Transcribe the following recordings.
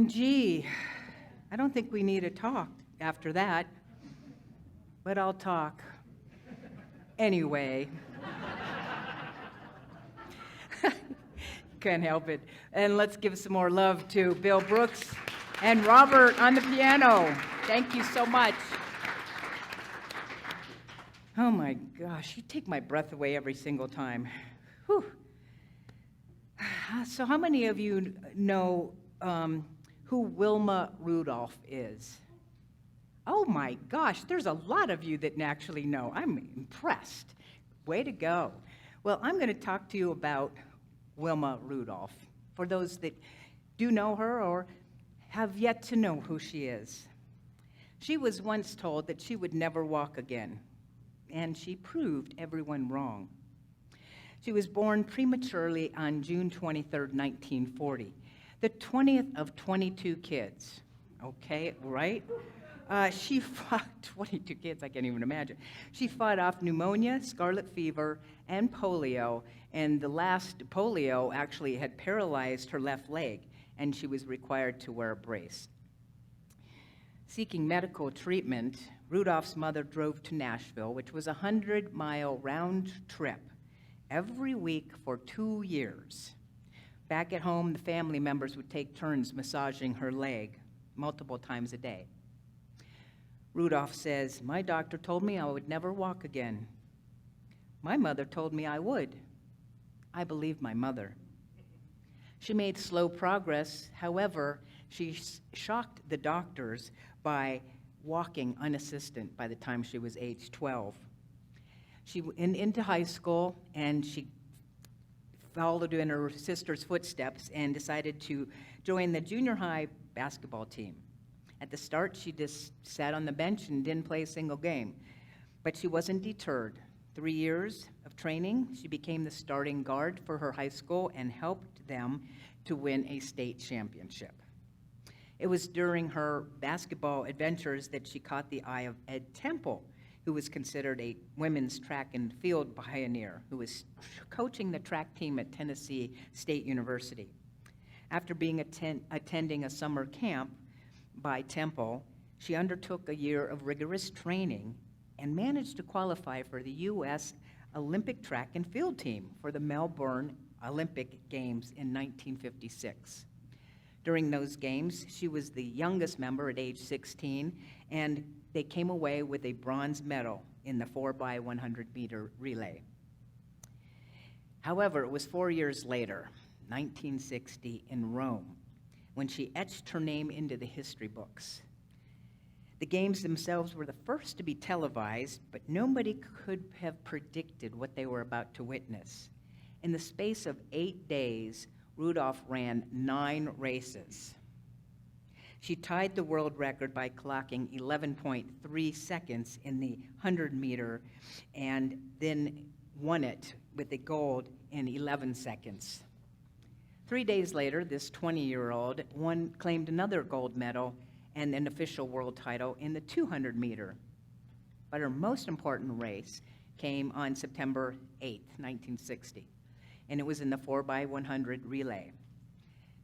OMG. I don't think we need a talk after that, but I'll talk. Anyway. Can't help it. And let's give some more love to Bill Brooks and Robert on the piano. Thank you so much. Oh my gosh, you take my breath away every single time. Whew. So how many of you know who Wilma Rudolph is? Oh my gosh, there's a lot of you that actually know. I'm impressed. Way to go. Well, I'm going to talk to you about Wilma Rudolph, for those that do know her or have yet to know who she is. She was once told that she would never walk again, and she proved everyone wrong. She was born prematurely on June 23, 1940, the 20th of 22 kids. Okay, right? She fought 22 kids, I can't even imagine. She fought off pneumonia, scarlet fever, and polio, and the last polio actually had paralyzed her left leg, and she was required to wear a brace. Seeking medical treatment, Rudolph's mother drove to Nashville, which was a 100-mile round trip every week for 2 years. Back at home, the family members would take turns massaging her leg multiple times a day. Rudolph says, "My doctor told me I would never walk again. My mother told me I would. I believed my mother." She made slow progress. However, she shocked the doctors by walking unassisted by the time she was age 12. She went into high school, and she followed in her sister's footsteps and decided to join the junior high basketball team. At the start, she just sat on the bench and didn't play a single game. But she wasn't deterred. 3 years of training, she became the starting guard for her high school and helped them to win a state championship. It was during her basketball adventures that she caught the eye of Ed Temple, who was considered a women's track and field pioneer, who was coaching the track team at Tennessee State University. After attending a summer camp by Temple, she undertook a year of rigorous training and managed to qualify for the U.S. Olympic track and field team for the Melbourne Olympic Games in 1956. During those games, she was the youngest member at age 16, and they came away with a bronze medal in the 4x100-meter relay. However, it was 4 years later, 1960, in Rome, when she etched her name into the history books. The games themselves were the first to be televised, but nobody could have predicted what they were about to witness. In the space of 8 days, Rudolph ran 9 races. She tied the world record by clocking 11.3 seconds in the 100-meter and then won it with the gold in 11 seconds. 3 days later, this 20-year-old claimed another gold medal and an official world title in the 200-meter. But her most important race came on September 8, 1960, and it was in the 4x100 relay.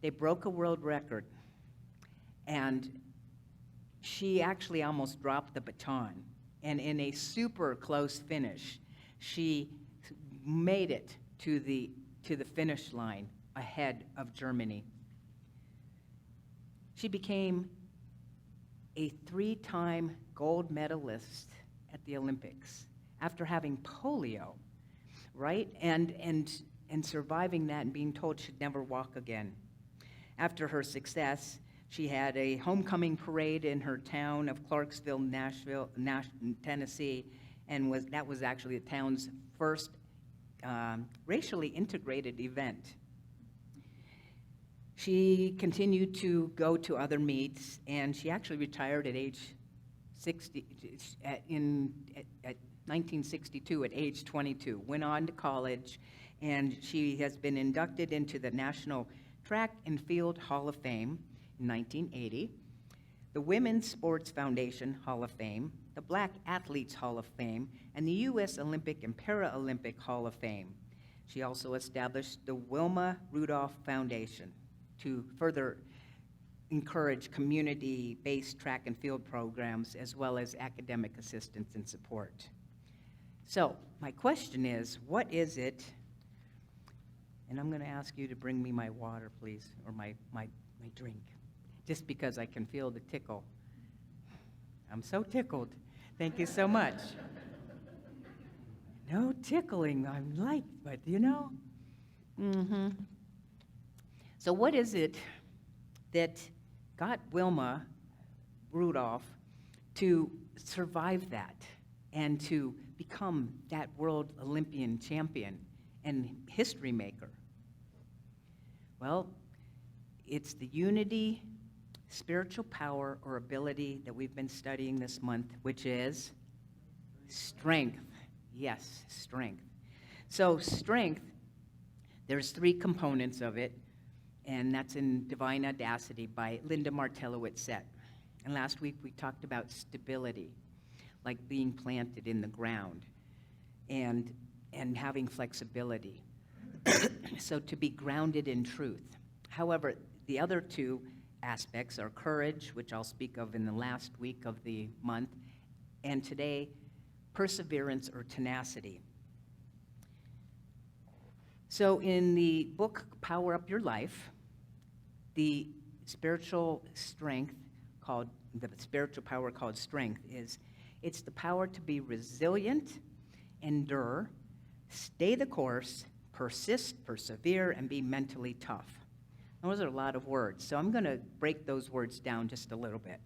They broke a world record, and she actually almost dropped the baton. And in a super close finish, she made it to the finish line ahead of Germany. She became a 3-time gold medalist at the Olympics after having polio, right? And surviving that and being told she'd never walk again. After her success, she had a homecoming parade in her town of Clarksville, Tennessee, and that was actually the town's first racially integrated event. She continued to go to other meets, and she actually retired at age 60 at 1962 at age 22. Went on to college, and she has been inducted into the National Track and Field Hall of Fame in 1980, the Women's Sports Foundation Hall of Fame, the Black Athletes Hall of Fame, and the U.S. Olympic and Paralympic Hall of Fame. She also established the Wilma Rudolph Foundation to further encourage community-based track and field programs as well as academic assistance and support. So my question is, what is it, and I'm going to ask you to bring me my water, please, or my drink, just because I can feel the tickle. I'm so tickled. Thank you so much. No tickling, I'm light, but you know. So what is it that got Wilma Rudolph to survive that and to become that world Olympian champion and history maker? Well, it's the unity, spiritual power, or ability that we've been studying this month, which is strength. Yes, strength. So strength, there's 3 components of it, and that's in Divine Audacity by Linda Martellowitz-Sett. And last week we talked about stability, like being planted in the ground, and having flexibility. So to be grounded in truth. However, the other 2 aspects are courage, which I'll speak of in the last week of the month, and today, perseverance or tenacity. So in the book Power Up Your Life, the spiritual power called strength it's the power to be resilient, endure, stay the course, persist, persevere, and be mentally tough. Those are a lot of words, so I'm going to break those words down just a little bit.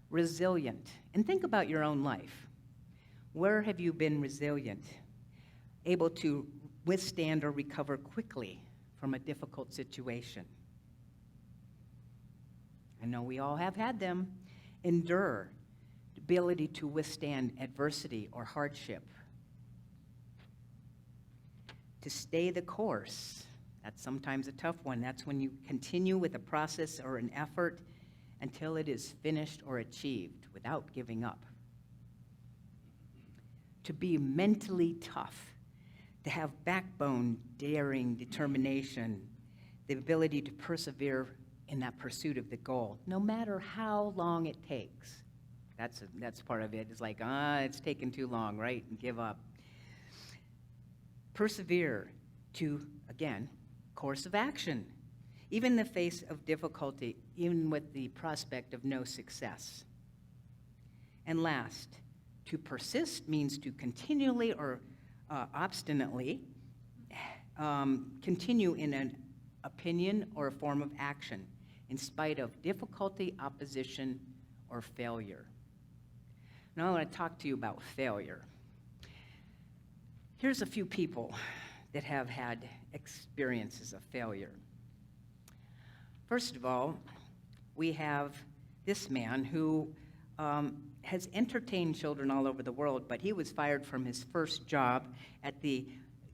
Resilient. And think about your own life. Where have you been resilient? Able to withstand or recover quickly from a difficult situation? I know we all have had them. Endure. The ability to withstand adversity or hardship. To stay the course. That's sometimes a tough one. That's when you continue with a process or an effort until it is finished or achieved without giving up. To be mentally tough, to have backbone, daring, determination, the ability to persevere in that pursuit of the goal, no matter how long it takes. That's part of it. It's like, it's taken too long, right? And give up. Persevere to, again, course of action, even in the face of difficulty, even with the prospect of no success. And last, to persist means to continually or obstinately continue in an opinion or a form of action in spite of difficulty, opposition, or failure. Now I want to talk to you about failure. Here's a few people that have had experiences of failure. First of all, we have this man who has entertained children all over the world, but he was fired from his first job at the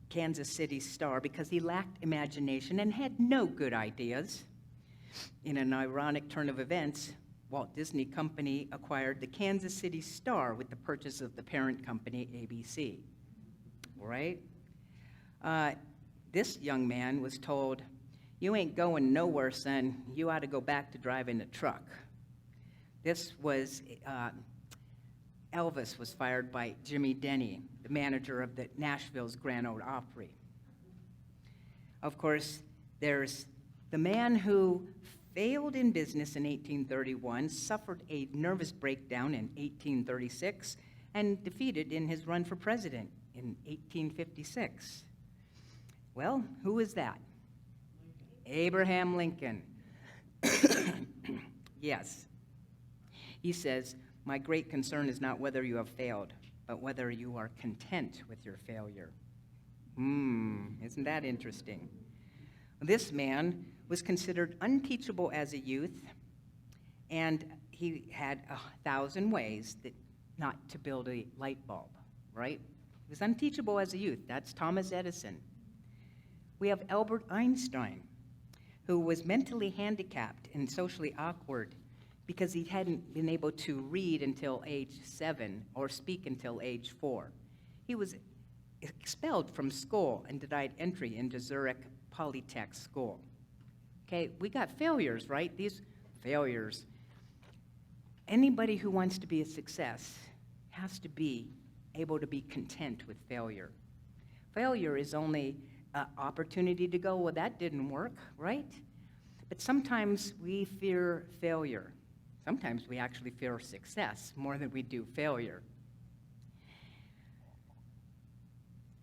Kansas City Star because he lacked imagination and had no good ideas. In an ironic turn of events, Walt Disney Company acquired the Kansas City Star with the purchase of the parent company, ABC. Right? This young man was told, "You ain't going nowhere, son. You ought to go back to driving a truck." This was, Elvis was fired by Jimmy Denny, the manager of the Nashville's Grand Ole Opry. Of course, there's the man who failed in business in 1831, suffered a nervous breakdown in 1836, and defeated in his run for president in 1856. Well, who is that? Abraham Lincoln. Yes. He says, "My great concern is not whether you have failed, but whether you are content with your failure." Isn't that interesting? This man was considered unteachable as a youth, and he had 1,000 ways not to build a light bulb, right? He was unteachable as a youth. That's Thomas Edison. We have Albert Einstein, who was mentally handicapped and socially awkward because he hadn't been able to read until age 7 or speak until age 4. He was expelled from school and denied entry into Zurich Polytech School. Okay, we got failures, right? These failures. Anybody who wants to be a success has to be able to be content with failure. Failure is only an opportunity to go, well, that didn't work, right? But sometimes we fear failure. Sometimes we actually fear success more than we do failure.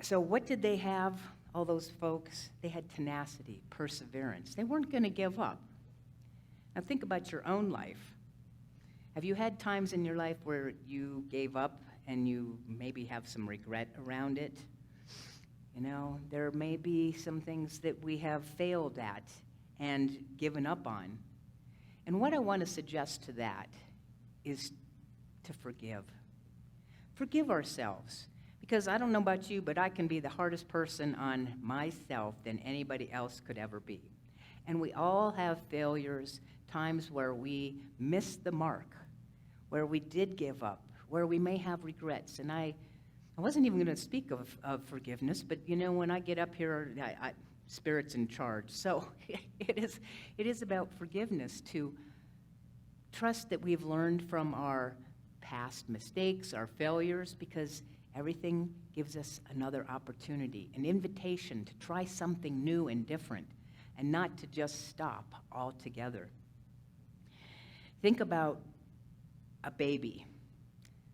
So what did they have, all those folks? They had tenacity, perseverance. They weren't going to give up. Now think about your own life. Have you had times in your life where you gave up and you maybe have some regret around it? You know, there may be some things that we have failed at and given up on. And what I want to suggest to that is to forgive. Forgive ourselves. Because I don't know about you, but I can be the hardest person on myself than anybody else could ever be. And we all have failures, times where we missed the mark, where we did give up, where we may have regrets. And I wasn't even going to speak of forgiveness, but you know, when I get up here, Spirit's in charge. So it is about forgiveness, to trust that we've learned from our past mistakes, our failures, because everything gives us another opportunity, an invitation to try something new and different, and not to just stop altogether. Think about a baby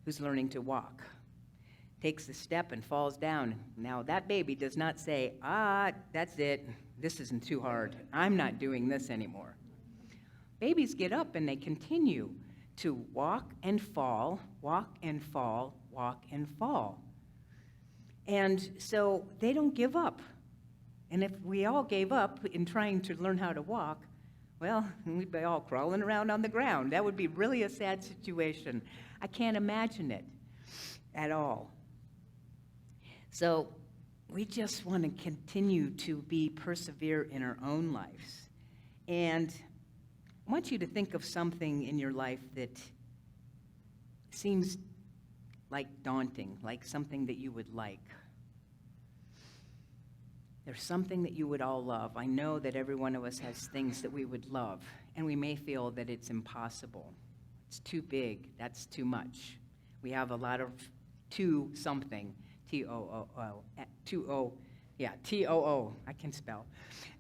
who's learning to walk. Takes a step and falls down. Now, that baby does not say, that's it. This isn't too hard. I'm not doing this anymore. Babies get up and they continue to walk and fall, walk and fall, walk and fall. And so they don't give up. And if we all gave up in trying to learn how to walk, well, we'd be all crawling around on the ground. That would be really a sad situation. I can't imagine it at all. So we just want to continue to persevere in our own lives. And I want you to think of something in your life that seems like daunting, like something that you would like. There's something that you would all love. I know that every one of us has things that we would love, and we may feel that it's impossible. It's too big. That's too much. We have a lot of too something, T-O-O, T-O-O, I can spell.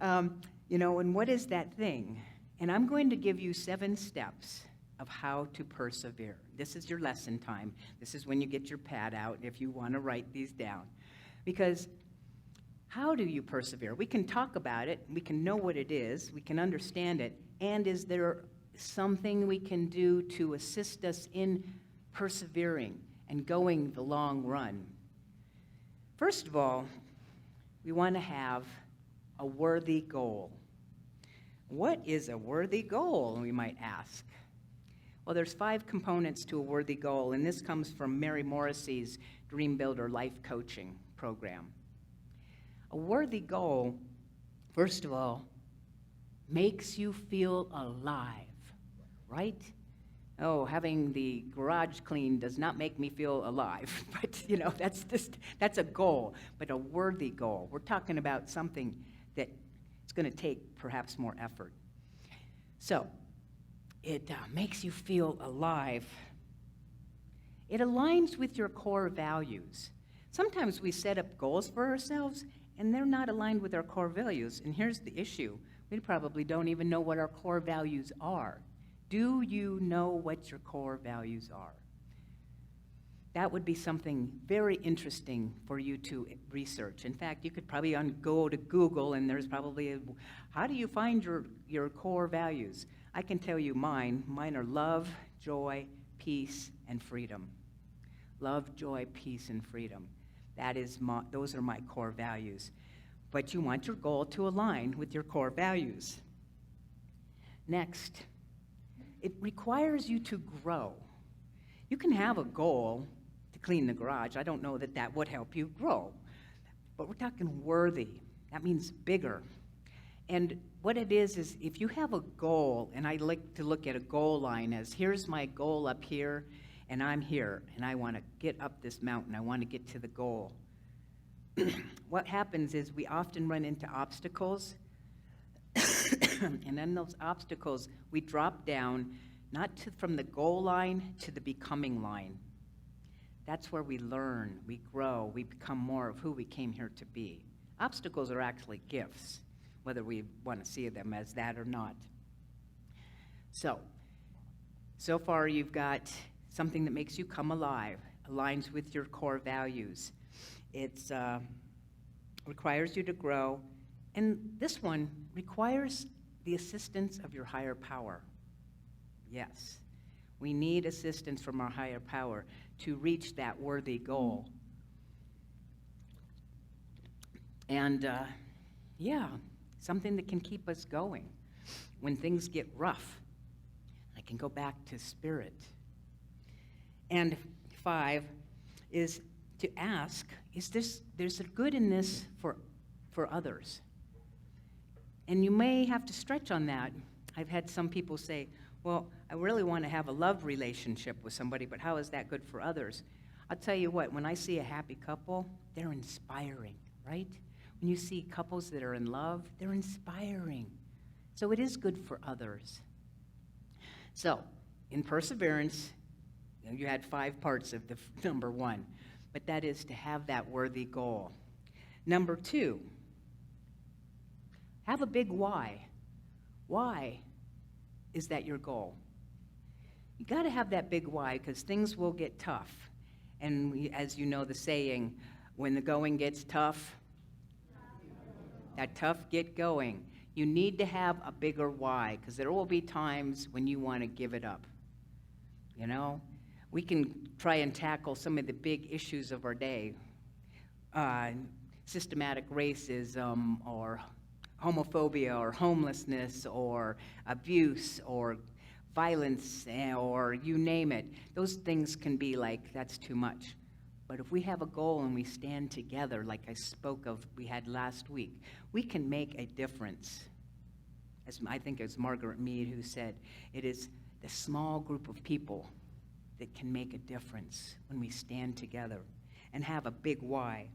And what is that thing? And I'm going to give you 7 steps of how to persevere. This is your lesson time. This is when you get your pad out if you want to write these down. Because how do you persevere? We can talk about it. We can know what it is. We can understand it. And is there something we can do to assist us in persevering and going the long run? First of all, we want to have a worthy goal. What is a worthy goal, we might ask? Well, there's 5 components to a worthy goal, and this comes from Mary Morrissey's Dream Builder Life Coaching program. A worthy goal, first of all, makes you feel alive, right? Oh, having the garage clean does not make me feel alive, but that's a goal, but a worthy goal. We're talking about something that it's going to take perhaps more effort. So, it makes you feel alive. It aligns with your core values. Sometimes we set up goals for ourselves, and they're not aligned with our core values. And here's the issue. We probably don't even know what our core values are. Do you know what your core values are? That would be something very interesting for you to research. In fact, you could probably go to Google, and there's probably how do you find your core values? I can tell you mine. Mine are love, joy, peace, and freedom. Love, joy, peace, and freedom. Those are my core values. But you want your goal to align with your core values. Next, it requires you to grow. You can have a goal to clean the garage. I don't know that would help you grow. But we're talking worthy. That means bigger. And what it is if you have a goal, and I like to look at a goal line as here's my goal up here, and I'm here, and I want to get up this mountain. I want to get to the goal. What happens is we often run into obstacles And then those obstacles, we drop down, from the goal line to the becoming line. That's where we learn, we grow, we become more of who we came here to be. Obstacles are actually gifts, whether we want to see them as that or not. So far you've got something that makes you come alive, aligns with your core values. It requires you to grow, and this one requires the assistance of your higher power. Yes, we need assistance from our higher power to reach that worthy goal. And something that can keep us going when things get rough. I can go back to spirit. And 5 is to ask, there's a good in this for others? And you may have to stretch on that. I've had some people say, well, I really want to have a love relationship with somebody, but how is that good for others? I'll tell you what, when I see a happy couple, they're inspiring, right? When you see couples that are in love, they're inspiring. So it is good for others. So, in perseverance, you had 5 parts of the number 1, but that is to have that worthy goal. Number 2, have a big why. Why is that your goal? You got to have that big why, because things will get tough. And as you know the saying, when the going gets tough, that tough get going. You need to have a bigger why, because there will be times when you want to give it up. You know, we can try and tackle some of the big issues of our day, systematic racism or homophobia or homelessness or abuse or violence or you name it. Those things can be like, that's too much. But if we have a goal and we stand together, like I spoke of, we had last week, we can make a difference. I think it was Margaret Mead who said, it is the small group of people that can make a difference when we stand together and have a big why.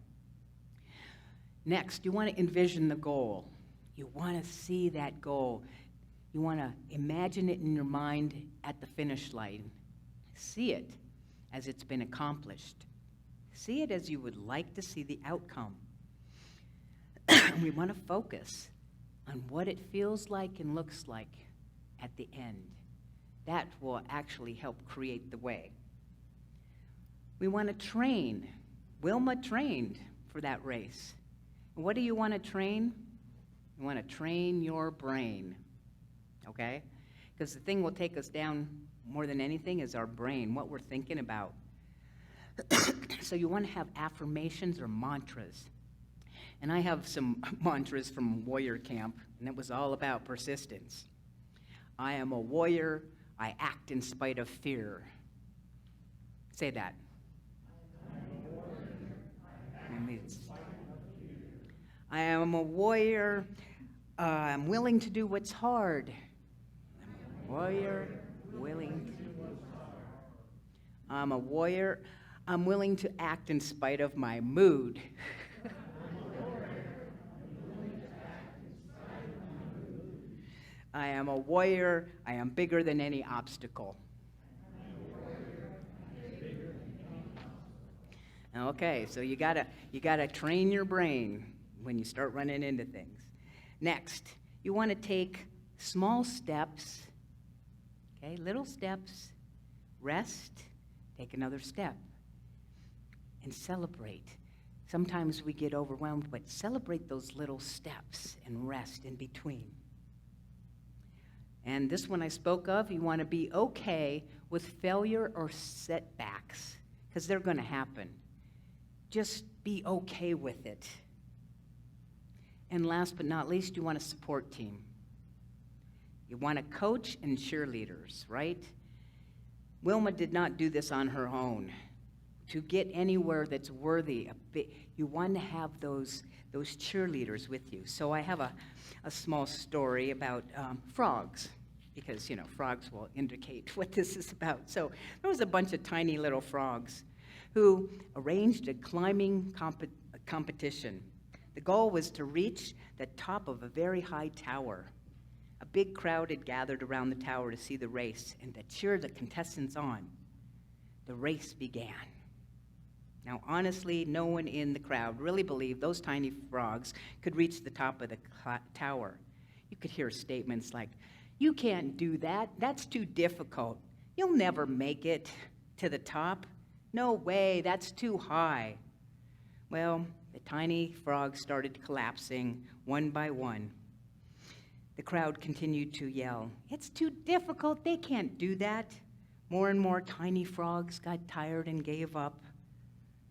Next, you want to envision the goal. You want to see that goal. You want to imagine it in your mind at the finish line. See it as it's been accomplished. See it as you would like to see the outcome. We want to focus on what it feels like and looks like at the end. That will actually help create the way. We want to train. Wilma trained for that race. What do you want to train? You want to train your brain, okay? Because the thing will take us down more than anything is our brain, what we're thinking about. So you want to have affirmations or mantras. And I have some mantras from warrior camp, and it was all about persistence. I am a warrior. I act in spite of fear. Say that. I am a warrior. I'm willing to do what's hard. I'm a warrior, willing to do what's hard. I'm a warrior. I'm willing to act in spite of my mood. I am a warrior. I am bigger than any obstacle. Okay, so you gotta train your brain when you start running into things. Next, you want to take small steps, okay, little steps, rest, take another step, and celebrate. Sometimes we get overwhelmed, but celebrate those little steps and rest in between. And this one I spoke of, you want to be okay with failure or setbacks, because they're going to happen. Just be okay with it. And last but not least, you want a support team. You want a coach and cheerleaders, right? Wilma did not do this on her own. To get anywhere that's worthy, you want to have those cheerleaders with you. So I have a small story about frogs, because, frogs will indicate what this is about. So there was a bunch of tiny little frogs who arranged a climbing competition. The goal was to reach the top of a very high tower. big crowd had gathered around the tower to see the race and to cheer the contestants on. The race began. Now, honestly, no one in the crowd really believed those tiny frogs could reach the top of the tower. You could hear statements like, "You can't do that. That's too difficult. You'll never make it to the top. No way, that's too high." Well, the tiny frogs started collapsing one by one. The crowd continued to yell, "It's too difficult. They can't do that." More and more tiny frogs got tired and gave up.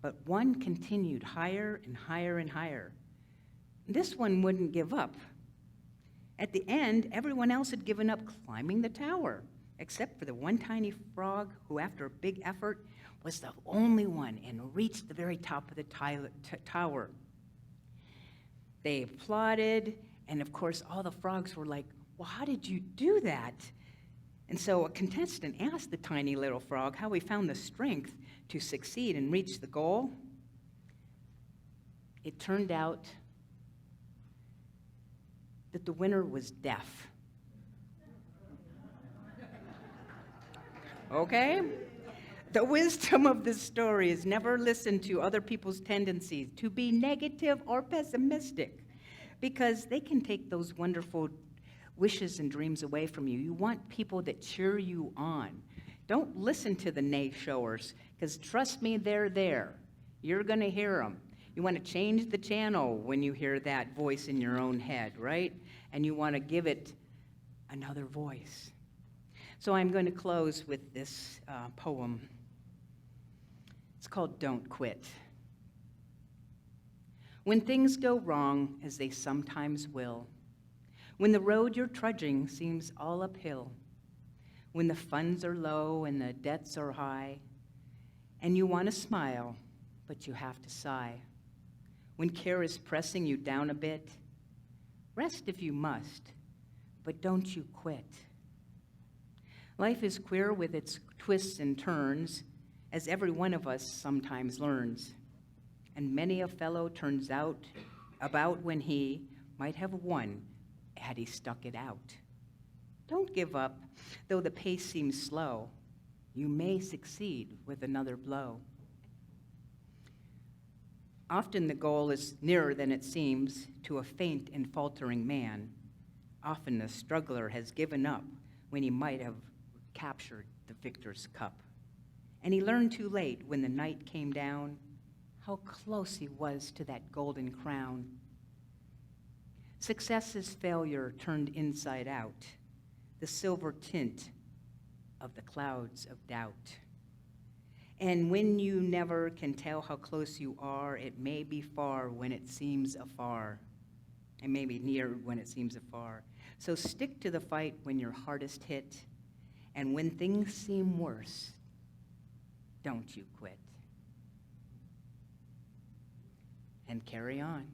But one continued higher and higher and higher. This one wouldn't give up. At the end, everyone else had given up climbing the tower, except for the one tiny frog who, after a big effort, was the only one and reached the very top of the tower. They applauded, and of course, all the frogs were like, "Well, how did you do that?" And so a contestant asked the tiny little frog how he found the strength to succeed and reach the goal. It turned out that the winner was deaf. Okay? The wisdom of this story is never listen to other people's tendencies to be negative or pessimistic, because they can take those wonderful wishes and dreams away from you. You want people that cheer you on. Don't listen to the naysayers, because trust me, they're there. You're going to hear them. You want to change the channel when you hear that voice in your own head, right? And you want to give it another voice. So I'm going to close with this poem. It's called "Don't Quit." When things go wrong, as they sometimes will, when the road you're trudging seems all uphill, when the funds are low and the debts are high, and you want to smile, but you have to sigh, when care is pressing you down a bit, rest if you must, but don't you quit. Life is queer with its twists and turns, as every one of us sometimes learns, and many a fellow turns out about when he might have won had he stuck it out. Don't give up, though the pace seems slow. You may succeed with another blow. Often the goal is nearer than it seems to a faint and faltering man. Often the struggler has given up when he might have captured the victor's cup. And he learned too late, when the night came down, how close he was to that golden crown. Success is failure turned inside out, the silver tint of the clouds of doubt. And when you never can tell how close you are, it may be far when it seems afar. It may be near when it seems afar. So stick to the fight when you're hardest hit, and when things seem worse, don't you quit. And carry on.